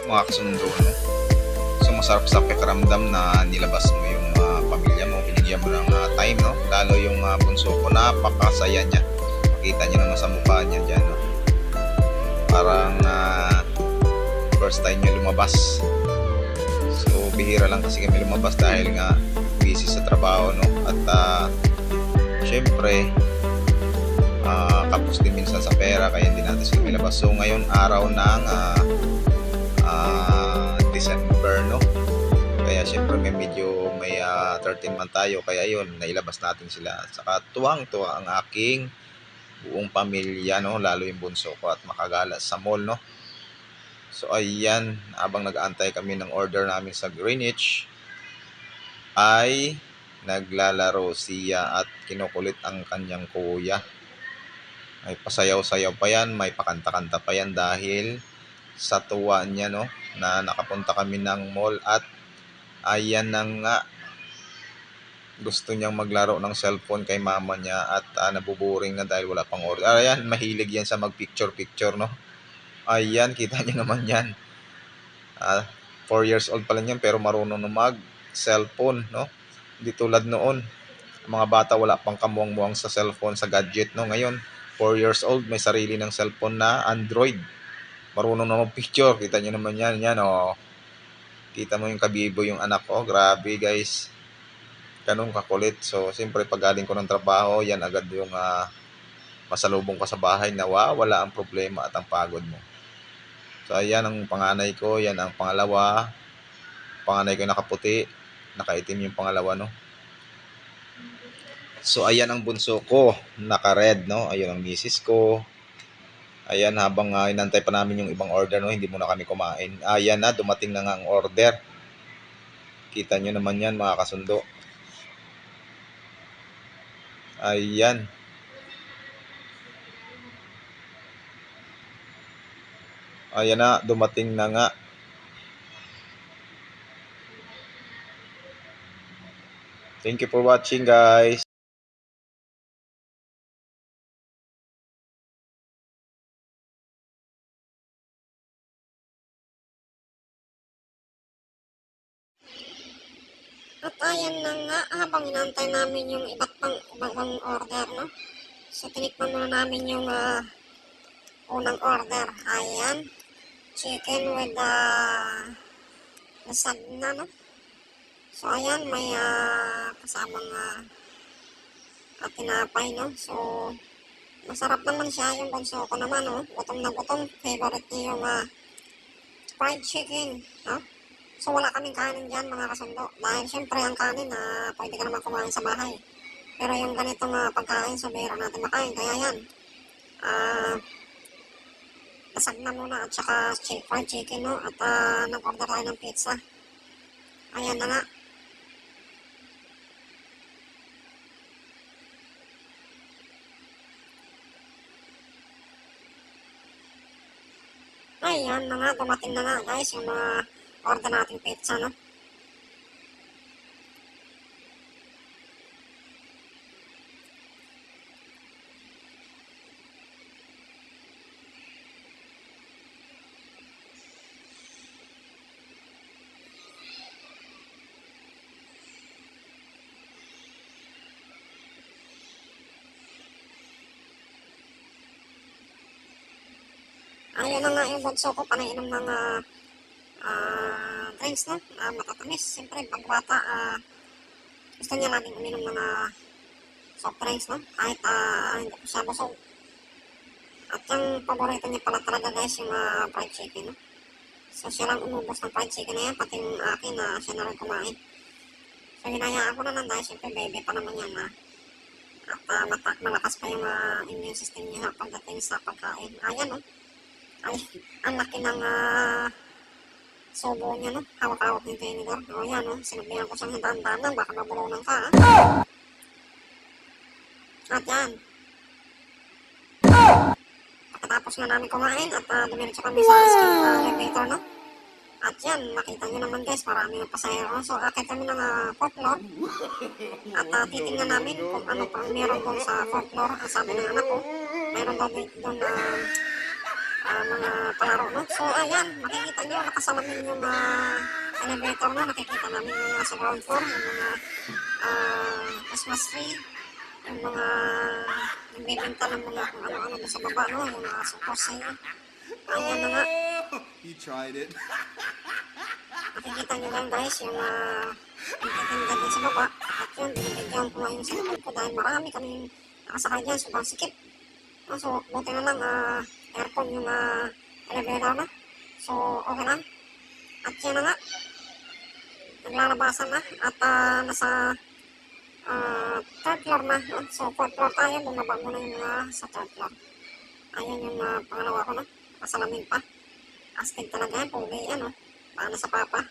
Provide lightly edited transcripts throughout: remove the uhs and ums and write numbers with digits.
mga kasundo, no? So masarap sa pakiramdam na nilabas mo yung pamilya mo, binigyan mo ng time, no? Lalo yung bunso ko, napakasaya niya. Makita niyo naman sa mukha niya dyan, no? Parang first time niya lumabas. So bihira lang kasi kami lumabas dahil nga busy sa trabaho, no? At syempre kapos din minsan sa pera, kaya hindi natin sila labas. So ngayon araw ng December, no? Kaya syempre medyo may 13 man tayo, kaya yun, nailabas natin sila. At saka tuwang-tuwa ang aking buong pamilya, no? Lalo yung bunso ko, at makagala sa mall, no? So ayan, habang nag-aantay kami ng order namin sa Greenwich, ay naglalaro siya at kinukulit ang kanyang kuya. May pasayaw-sayaw pa yan, may pakanta-kanta pa yan dahil sa tuwa niya, no, na nakapunta kami ng mall. At ayan na nga, gusto niyang maglaro ng cellphone kay mama niya at nabuboring na dahil wala pang order. Ayan, mahilig yan sa mag-picture-picture, no. Ayan, kita niyo naman yan. 4 years old pa lang yan pero marunong na mag-cellphone, no. Hindi tulad noon, mga bata wala pang kamuang-muang sa cellphone, sa gadget, no. Ngayon 4 years old, may sarili ng cellphone na Android. Marunong na mag-picture. Kita nyo naman yan. Yan, oh. Kita mo yung kabibo yung anak ko. Grabe, guys. Ganun kakulit. So, siyempre, pag galing ko ng trabaho, yan agad yung masalubong ko sa bahay na wala ang problema at ang pagod mo. So, ayan ang panganay ko. Yan ang pangalawa. Panganay ko nakaputi. Nakaitim yung pangalawa, no? So, ayan ang bunso ko, naka-red, no? Ayun ang misis ko. Ayan, habang inantay pa namin yung ibang order, no? Hindi muna kami kumain. Ayan na, dumating na nga ang order. Kita nyo naman yan, mga kasundo. Ayan. Ayan na, dumating na nga. Thank you for watching, guys. At ayan na nga, habang inantay namin yung ibang order, no? So, tinikman muna namin yung unang order. Ayan, chicken with lasagna, no? So, ayan, may kasamang tinapay, no? So, masarap naman siya. Yung bunso ko naman, no? Gutom na gutom. Favorite niya yung fried chicken, no? So wala kaming kanin dyan, mga kasundo. Dahil syempre ang kanin pwede ka naman kumain sa bahay. Pero yung ganitong pagkain, so bihira natin makain. Kaya yan, lasagna muna at saka fried chicken, no? At nag-order tayo ng pizza. Ayan na nga. Ayan na nga, dumating na nga, guys, yung mga order nating pizza, no? Ayan na nga yung bunso ko, panainom ng drinks, no? Matatamis. Siyempre, pag bata, gusto niya laging uminom ng soft drinks, no? Kahit hindi ko siya busog. At yung paborito niya pala talaga, guys, yung fried chicken, no? So, siya lang umubos ng fried chicken na yan, pati yung akin na siya na rin kumain. So, hinayaan ko na lang dahil siyempre baby pa naman yan, at malakas pa yung immune system niya pagdating sa pagkain. Ayan, no? Ay, ang laki ng subo niya, no? Hawak-hawak yung tinidor. O yan, no? Sinabihan ko siyang hindaan-danan, baka mabulunan ka, ha? At yan. Pagkatapos na namin kumain at dumiretso kami sa elevator, no? At yan, makita nyo naman, guys, marami ng pasahero. So, akit kami ng 4th floor. At titingnan namin kung ano pang meron doon sa 4th floor. Sabi ng anak ko, meron daw doon mga palaro, no? So, ayan, makikita nyo, nakasalamin yung elevator, no? Nakikita namin yung sa ground floor, yung mga Christmas tree, yung mga nagbibenta ng mga kung ano-ano doon sa baba, no? Yung mga suppose sa'yo. Ayan na nga. He tried it. Makikita nyo lang guys, yung nagtitinda din sa baba. At yun, binibigyan ko ngayon sa likod ko dahil marami kaming nakasakay dyan, sobrang sikip. So, buti na lang, aircon yung elevator na. So, okay lang. At yan na nga, naglalabasan na. At nasa third floor na. No? So, fourth floor tayo, bumaba muna yung sa third floor. Ayan yung pangalawa ko na. Kasalamin pa. Astig talaga yan, pugi yan, oh. Paano sa papa?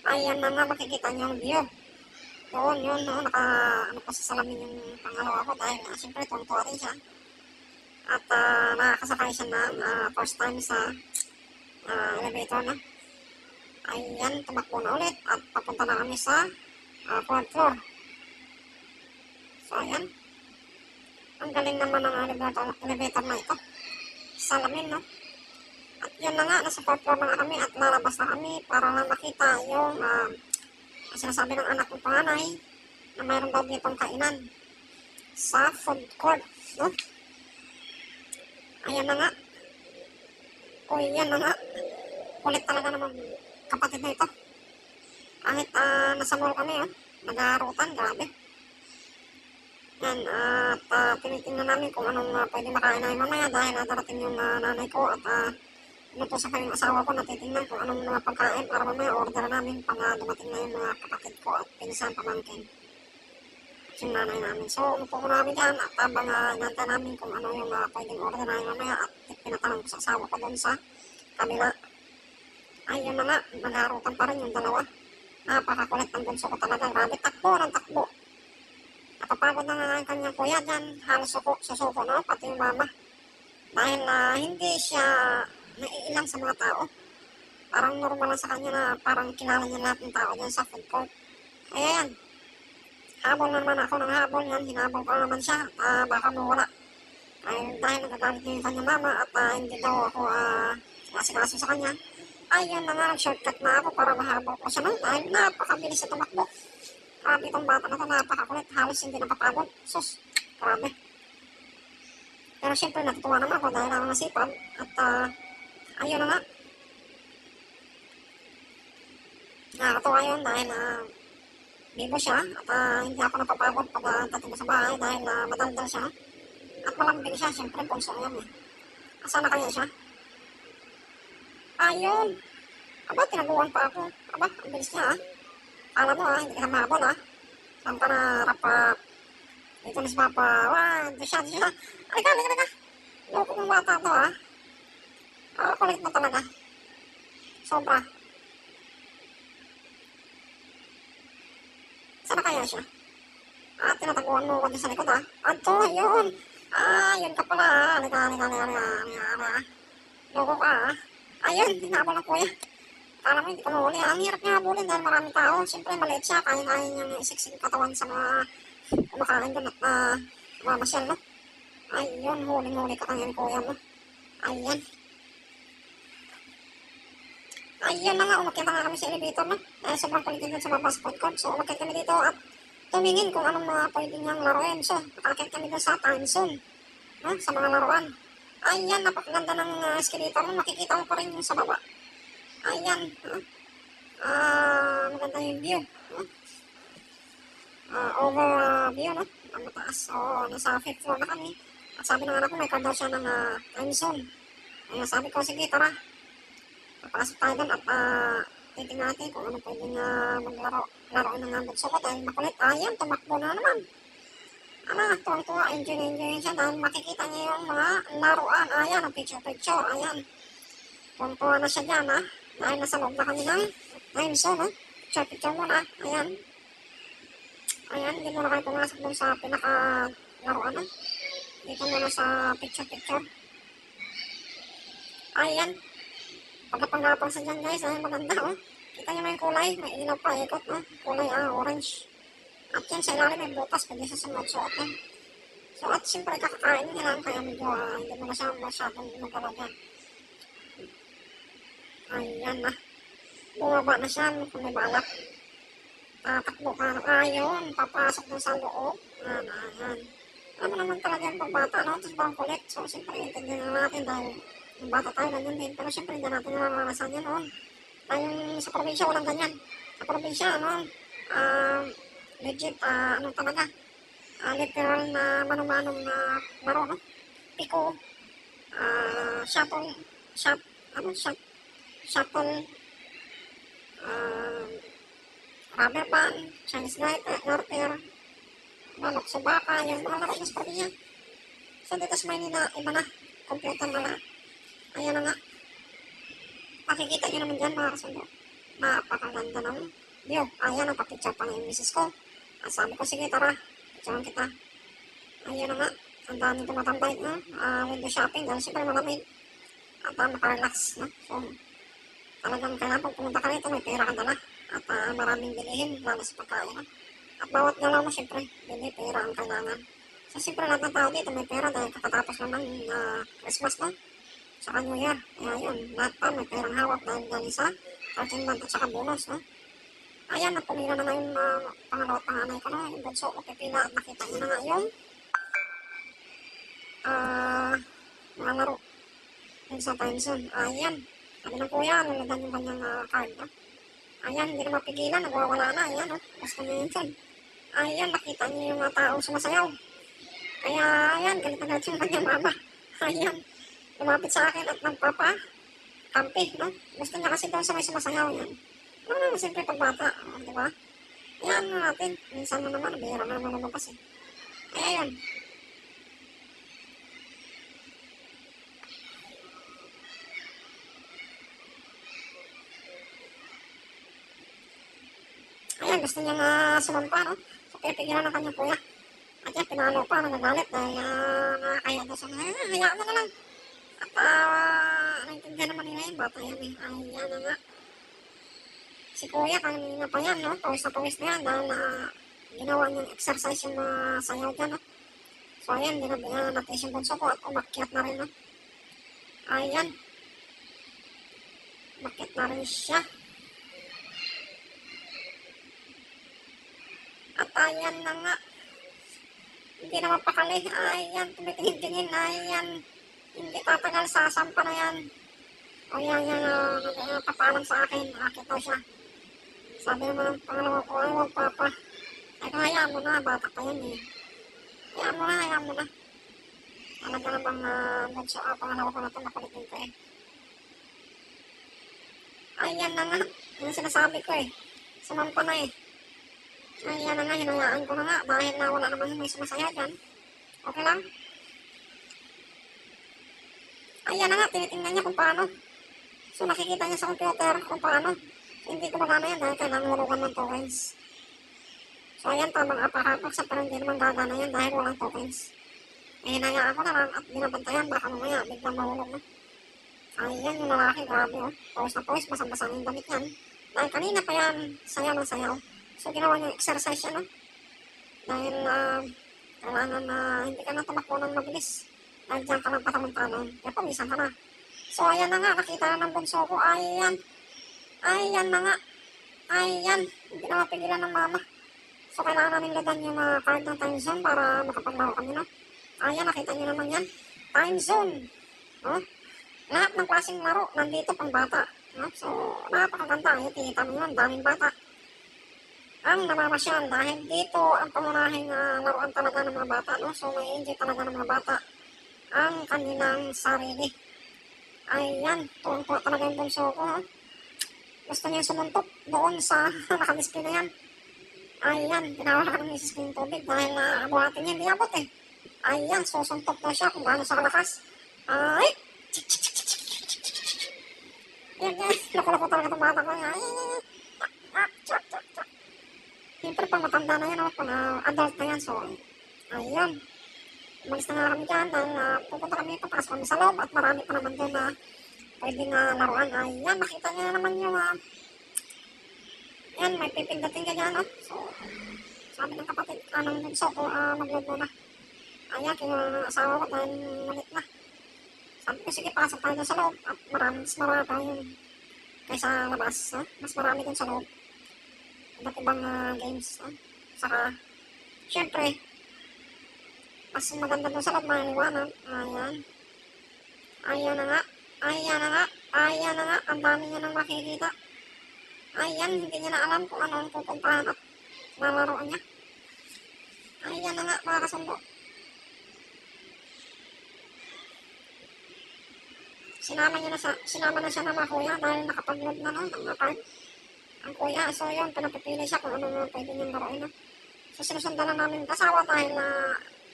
Ayan na nga, makikita niyo yung view. Doon, yun, no, ano pa sa salamin yung pangalawa ko dahil siyempre tuwang-tuwa rin siya. At nakakasakay siya na first time sa elevator na. Ayan, tumakbo na ulit at papunta na kami sa fourth floor. So, ayan. Ang galing naman ng elevator na ito. Salamin, no? At yun na nga, nasa fourth floor na kami at lalabas na kami para lang makita yung sinasabi ng anak kong panganay na mayroon daw ditong kainan sa food court, no? Ayan na nga. Uy, yan na nga. Kulit talaga naman kapatid na ito. Kahit nasa mall kami, nag-aarutan, grabe. Yan, at tinitingnan namin kung anong pwede makain namin mamaya dahil darating yung nanay ko at ito sa kanyang asawa ko, natitingnan kung anong mga pagkain para mamaya order namin pag dumating na yung mga kapatid ko at pinsan pamangkin. At yung nanay namin. So, umupo ko namin dyan at habang inantay namin kung ano yung pwedeng order namin mamaya at pinatanong ko sa asawa ko doon sa kabila. Ayun na nga, nag-aarutan pa rin yung dalawa. Napakakulit ng bunso ko talaga. Grabe, takbo ng takbo. Napapagod na nga ang kanyang kuya dyan. Halos susuko na, pati yung mama. Dahil hindi siya naiilang sa mga tao. Parang normal lang sa kanya na parang kilala niya lahat ng tao dyan sa food court. Kaya yan. Habol naman ako ng habol yan. Hinabol ko naman siya. Baka mawala. Dahil nagagalit niya yung kanyang mama at hindi daw ako asikaso sa kanya. Ayun na nga, nag-shortcut na ako para mahabol ko siya nun. Dahil napakabilis sa tumakbo. Grabe itong bata na ito, napakakulit. Halos hindi napapagod. Sus, grabe. Pero syempre natutuwa naman ako dahil ako nasipag. At ayun na nga. Nakakatuwa yun dahil bibo siya at hindi ako napapagod pag tating sa bahay dahil madaldal siya. At malambing siya, syempre punso yan eh. Asan na kaya siya? Ayun. Aba, tinaguan pa ako. Aba, ang bilis niya Alam mo hindi ka mabol Saan ka na rapa? Dito na si Papa. Doon siya. Halika. Loko ng bata to kulit mo talaga. Sobra. Saan na kaya siya? Tinataguan mo ko din sa likod Anto, yun. Yun ka pala. Halika. Loko ka Ayun, hinabol ng kuya. Alam mo, hindi ko mahuli. Ang hirap niya habulin dahil maraming tao. Siyempre, maliit siya. Kaya niyang isiksik katawan sa mga kumakain doon at mamasyal, no? Ayun, huling-huli ka kanya ni kuya mo. Ayan. Ayun na nga, umakyat na nga kami sa elevator, no? Sobrang kulitin doon sa mabas food court. So, umakyat kami dito at tumingin kung anong mga pwede niyang laruin. So, nakakyat kami doon sa time zone, no? Sa mga laruan. Ayan, napakaganda ng escalator, no? Makikita mo pa rin yung sa baba. Ayan. Maganda yung view. Over view, no? Ang mataas. So, nasa 5th floor na kami. At sabi ng anak ko, may card daw siya ng time zone. Kaya sabi ko, sige, tara. Papasok tayo doon at titignan natin kung ano pwede na maglaro ng bunso ko dahil makulit. Ayan, tumakbo na naman. Tuwang-tuwa, enjoy siya dahil makikita niya yung mga laruan. Ayan, ang picture. Ayan. Tuwang-tuwa na siya dyan, dahil nasa loob na kami ng time zone, picture muna, ayan, hindi muna kayo pumasok dun sa pinaka-laruan, dito muna sa picture, ayan, pagkapang-gapang sa dyan guys, maganda, kita nyo na yung kulay, may ilaw pa, ikot, kulay orange, at yan sa ilalim may butas, pwede sa sunod suot, So, at siyempre kakakain niya lang, kaya medyo hindi mo na siya masyadong mag-alaga. Ayan na. Bumaba na siya kung may balak. Tatakbo ka na. Ayun, papasok na sa loob. Ayan. Ano naman talaga yung pagbata, no? Tapos bang kulit. So, siyempre, intindihan na natin dahil yung bata tayo, ganyan din. Pero siyempre, hindi natin naranasan yan noon. Dahil sa probinsya, walang ganyan. Sa probinsya, ano, legit, ano talaga, literal na manumanong na laro, no? Piko, shuttle, shuttle, ah, rubber band, Chinese garter, manok sa baka, yung mga laro sa probinsya. So, dito sa Maynila, iba na, computer na lahat. Ayan na nga. Makikita nyo naman dyan, mga kasundo. Napakaganda ng view. Ayan, napapicture pa na yung misis ko. At sabi ko, sige, tara, picturean kita. Ayan na nga. Ang daming tumatambay, no? Window shopping, dahil siyempre malamig. At makarelax, no? So, talagang kailangan pag pumunta ka rito, may pera ka dala. At maraming bilihin, lalo sa pagkain, no? At bawat galaw mo, siyempre, bili, pera ang kailangan. So, siyempre, lahat ng tao dito may pera dahil kakatapos naman Christmas, no? Saka New Year. Kaya yun, lahat pa may perang hawak dahil galing sa 13 month at saka bonus, no? Ayan, napumila na nga yung pangalawa at panganay ko, no? Yung bunso ko pipila at nakita niyo na nga yung mga laro. Yung sa time zone. Ayan. Sabi ng kuya, naladan yung kanyang card, no? Ayan, hindi na mapigilan, nagwawala na. Ayan, no? Basta na yun dyan. Ayan, nakita niyo yung mga taong sumasayaw. Kaya, ayan, galit na galit yung kanyang mama. Ayan. Lumapit sa akin at kampi, no? Gusto niya kasi doon sa may sumasayaw yan. Ano naman, siyempre pagbata, di ba? Ayan na natin. Minsan na naman, bihira na naman lumabas eh. Kaya yun. Ayan, gusto niya na sumampa, no? So, pipigilan ng kanyang kuya. At yan, pinalo pa, nagagalit dahil nakakaya daw siya. Hayaan mo na lang. At naintindihan naman nila yung bata yan eh. Ayan na nga. Si kuya, kanina pa yan, no? Pawis na yan dahil ginawa niyang exercise yung sayaw dyan, no? So, ayan, natis yung bunso ko at umakyat na rin, no? Ayan. Umakyat na rin siya. At ayan na nga. Hindi naman pakali. Ayan, tumitingin-tingin. Ayan. Hindi tatagal sa sampa na yan. O yan, papalam sa akin. Akit daw siya. Sabi naman ng pangalawa ko, ay, wag papa. Ay, hayaan mo na, bata pa yan eh. Hayaan mo na. Talaga namang pangalawa ko na ito, nakulitin ko eh. Ayan na nga, yung sinasabi ko eh. Sumampa na eh. Ayan na nga, hinayaan ko na nga, dahil na wala naman may sumasaya dyan. Okay lang? Ayan na nga, tinitingnan niya kung paano. So nakikita niya sa computer kung paano. Hindi ko magana yan dahil kailangan hulugan ng tokens. So ayan, tamang apahapak sa pero hindi naman gagana yan dahil walang tokens. Eh, hinayaan ko na lang at binabantayan baka mamaya biglang mahulog na. Ayan yung lalaki, grabe oh. Pawis na pawis, basang-basa yung damit yan. Dahil kanina pa yan, sayaw ng sayaw. So ginawa niya exercise yan oh. Dahil kailangan hindi ka na tumakbo ng mabilis. Dahil dyan ka lang patamantanan. Kaya pawisan ka na. So ayan na nga, nakita na ng bunso ko. Ayan. Ayan na nga. Ayan. Hindi na mapigilan ng mama. So kailangan namin ladan yung card ng time zone para makapaglaro kami, no? Ayan, nakita nyo naman yan. Time zone. No? Lahat ng klaseng laro nandito pang bata. No? So, napakaganda. Tita mo yun, daming bata. Ang namamasyal dahil dito ang pangunahing laruan talaga ng mga bata. No? So, may enjoy talaga ng mga bata ang kanilang sarili. Ayan, tuwang-tuwa talaga yung bunso ko. No? Gusto niya sumuntok doon sa nakadisplay na yan. Ayan, pinawala ng misis ko yung tubig dahil buhatin niya, hindi abot eh. Ayan, susuntok na siya kung gaano sa kalakas. Ay! Ayan, loko-loko talaga itong bata ko. Siyempre, pang matanda na yan, pang adult na yan. So, ayan. Umalis na nga kami dyan dahil pupunta kami, papasok kami sa loob at marami pa naman doon na pwedeng laruan. Ayan, makita niya na naman yung ayan, may pipindating ka dyan, So, sabi ng kapatid, anong bunso ko, mag-load mo na. Ayan, kinuha ng asawa ko dahil malit na. Sabi ko, sige, pasok tayo doon sa loob. At mas marami tayo kaysa labas. Ha? Mas marami doon sa loob. Iba't ibang games. Ha? Saka, syempre, mas maganda doon sa loob, maliwanag. Ayan. Ayan na nga. Ayan na nga. Ayan na nga. Ang dami niya nang makikita. Ayan, hindi niya na alam kung ano ang pupuntahan at lalaroan niya. Ayan na nga, mga kasundo. Sinama na siya ng mga kuya dahil nakapag-load na nun ang mga ang kuya. So yun, pinapipili siya kung ano pwede niyang laruin. So sinusundan na namin kasawa dahil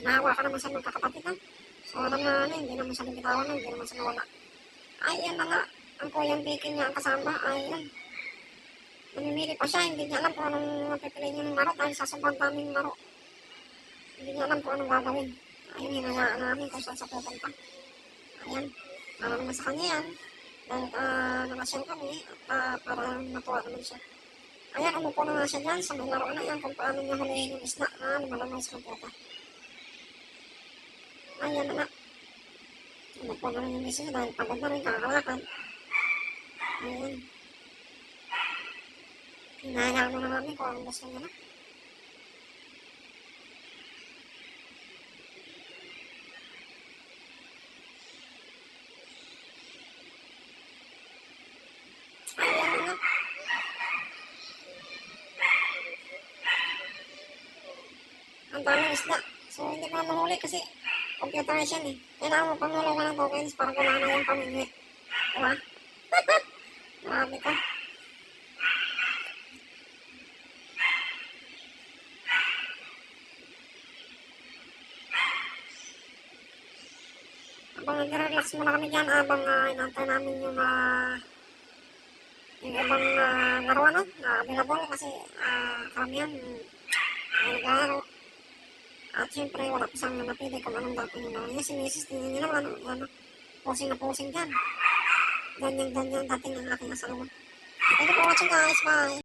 nahawa ka naman sa magkakapatid. So alam na hindi naman siya nabitawan, hindi naman siya nawala. Ayan na nga, ang kuyang bikin niya ang kasama. Ayan. Namimili pa siya, hindi niya alam kung anong pipili niya ng laro dahil sa sobrang daming laro. Hindi niya alam kung anong gagawin. Ayun, hinayaan namin kung saan sa pupunta. Ayan, para naman sa kanya yan. Dahil nakasyal kami at para matuwa naman siya. Ayan, umupo na nga siya dyan sa may laro na yan kung paano niya hulihin yung isda na lumalamay sa kompeta. Ayan na nga. Umupo na rin yung isda dahil pagod na rin, kakakalakad. Ayan. Hinayaan mo na namin kung anong gusto niya na. Ayan na nga. Ang daming isda. So, hindi ko na mahuli kasi computerize yan eh. Kailangan mo pang huli ka ng tokens para gumana yung pamimili. Diba? Marami ka. Habang nag-relax muna kami dyan, habang inantay namin yung ibang laruan na available kasi karamihan naglalaro. At syempre wala pa siyang napili kung anong dapat yung laro niya. Si Mrs. tingnan niya naman, posing na posing dyan. Ganyan dating ang aking asawa. Thank you for watching guys, bye!